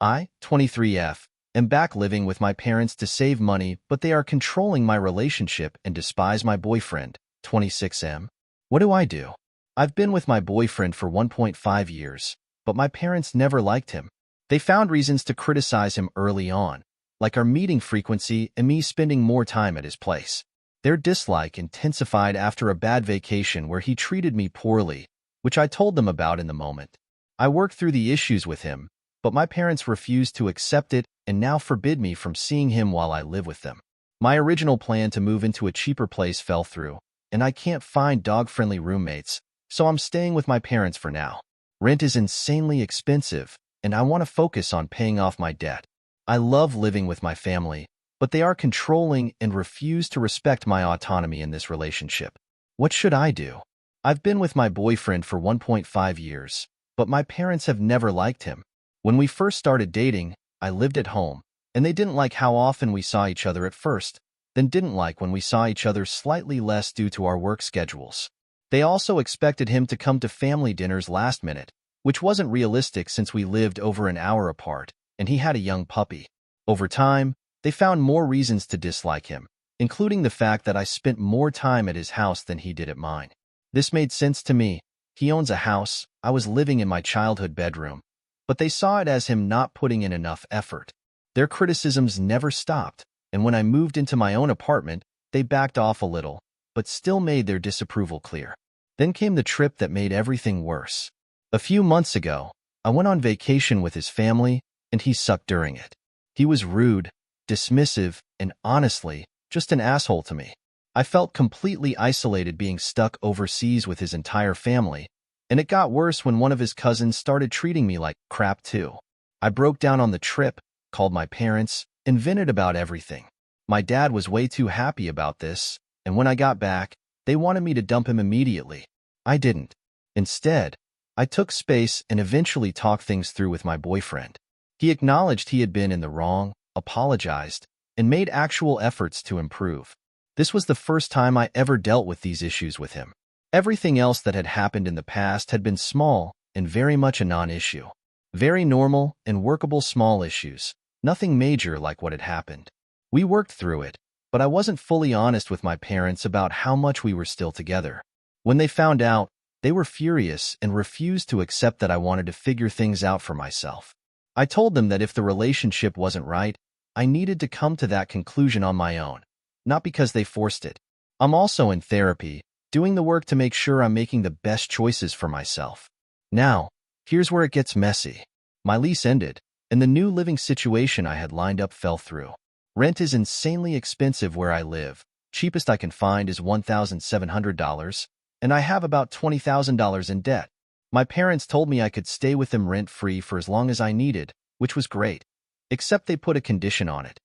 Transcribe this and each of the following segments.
I, 23F, am back living with my parents to save money, but they are controlling my relationship and despise my boyfriend, 26M. What do I do? I've been with my boyfriend for 1.5 years, but my parents never liked him. They found reasons to criticize him early on, like our meeting frequency and me spending more time at his place. Their dislike intensified after a bad vacation where he treated me poorly, which I told them about in the moment. I worked through the issues with him, but my parents refused to accept it and now forbid me from seeing him while I live with them. My original plan to move into a cheaper place fell through, and I can't find dog-friendly roommates, so I'm staying with my parents for now. Rent is insanely expensive, and I want to focus on paying off my debt. I love living with my family, but they are controlling and refuse to respect my autonomy in this relationship. What should I do? I've been with my boyfriend for 1.5 years, but my parents have never liked him. When we first started dating, I lived at home, and they didn't like how often we saw each other at first, then didn't like when we saw each other slightly less due to our work schedules. They also expected him to come to family dinners last minute, which wasn't realistic since we lived over an hour apart, and he had a young puppy. Over time, they found more reasons to dislike him, including the fact that I spent more time at his house than he did at mine. This made sense to me. He owns a house, I was living in my childhood bedroom, but they saw it as him not putting in enough effort. Their criticisms never stopped, and when I moved into my own apartment, they backed off a little, but still made their disapproval clear. Then came the trip that made everything worse. A few months ago, I went on vacation with his family, and he sucked during it. He was rude, dismissive, and honestly, just an asshole to me. I felt completely isolated being stuck overseas with his entire family, and it got worse when one of his cousins started treating me like crap too. I broke down on the trip, called my parents, and vented about everything. My dad was way too happy about this, and when I got back, they wanted me to dump him immediately. I didn't. Instead, I took space and eventually talked things through with my boyfriend. He acknowledged he had been in the wrong, apologized, and made actual efforts to improve. This was the first time I ever dealt with these issues with him. Everything else that had happened in the past had been small and very much a non-issue. Very normal and workable small issues, nothing major like what had happened. We worked through it, but I wasn't fully honest with my parents about how much we were still together. When they found out, they were furious and refused to accept that I wanted to figure things out for myself. I told them that if the relationship wasn't right, I needed to come to that conclusion on my own, not because they forced it. I'm also in therapy, doing the work to make sure I'm making the best choices for myself. Now, here's where it gets messy. My lease ended, and the new living situation I had lined up fell through. Rent is insanely expensive where I live. Cheapest I can find is $1,700, and I have about $20,000 in debt. My parents told me I could stay with them rent-free for as long as I needed, which was great. Except they put a condition on it.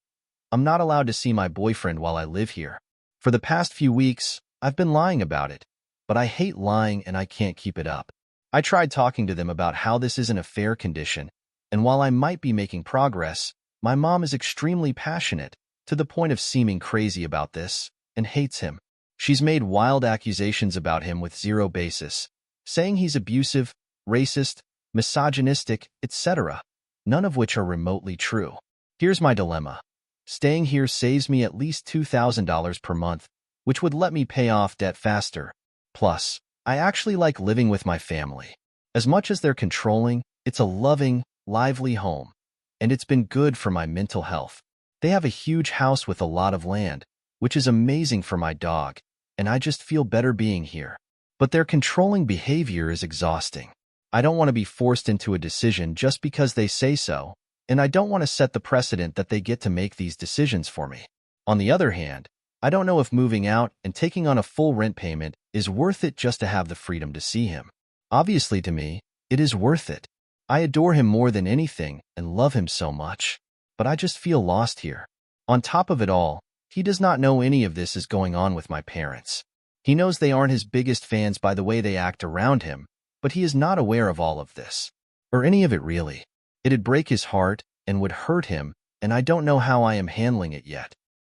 I'm not allowed to see my boyfriend while I live here. For the past few weeks, I've been lying about it, but I hate lying and I can't keep it up. I tried talking to them about how this isn't a fair condition, and while I might be making progress, my mom is extremely passionate, to the point of seeming crazy about this, and hates him. She's made wild accusations about him with zero basis, saying he's abusive, racist, misogynistic, etc., none of which are remotely true. Here's my dilemma. Staying here saves me at least $2,000 per month, which would let me pay off debt faster. Plus, I actually like living with my family. As much as they're controlling, it's a loving, lively home, and it's been good for my mental health. They have a huge house with a lot of land, which is amazing for my dog, and I just feel better being here. But their controlling behavior is exhausting. I don't want to be forced into a decision just because they say so, and I don't want to set the precedent that they get to make these decisions for me. On the other hand, I don't know if moving out and taking on a full rent payment is worth it just to have the freedom to see him. Obviously to me, it is worth it. I adore him more than anything and love him so much, but I just feel lost here. On top of it all, he does not know any of this is going on with my parents. He knows they aren't his biggest fans by the way they act around him, but he is not aware of all of this. Or any of it really. It'd break his heart and would hurt him, and I don't know how I am handling it yet.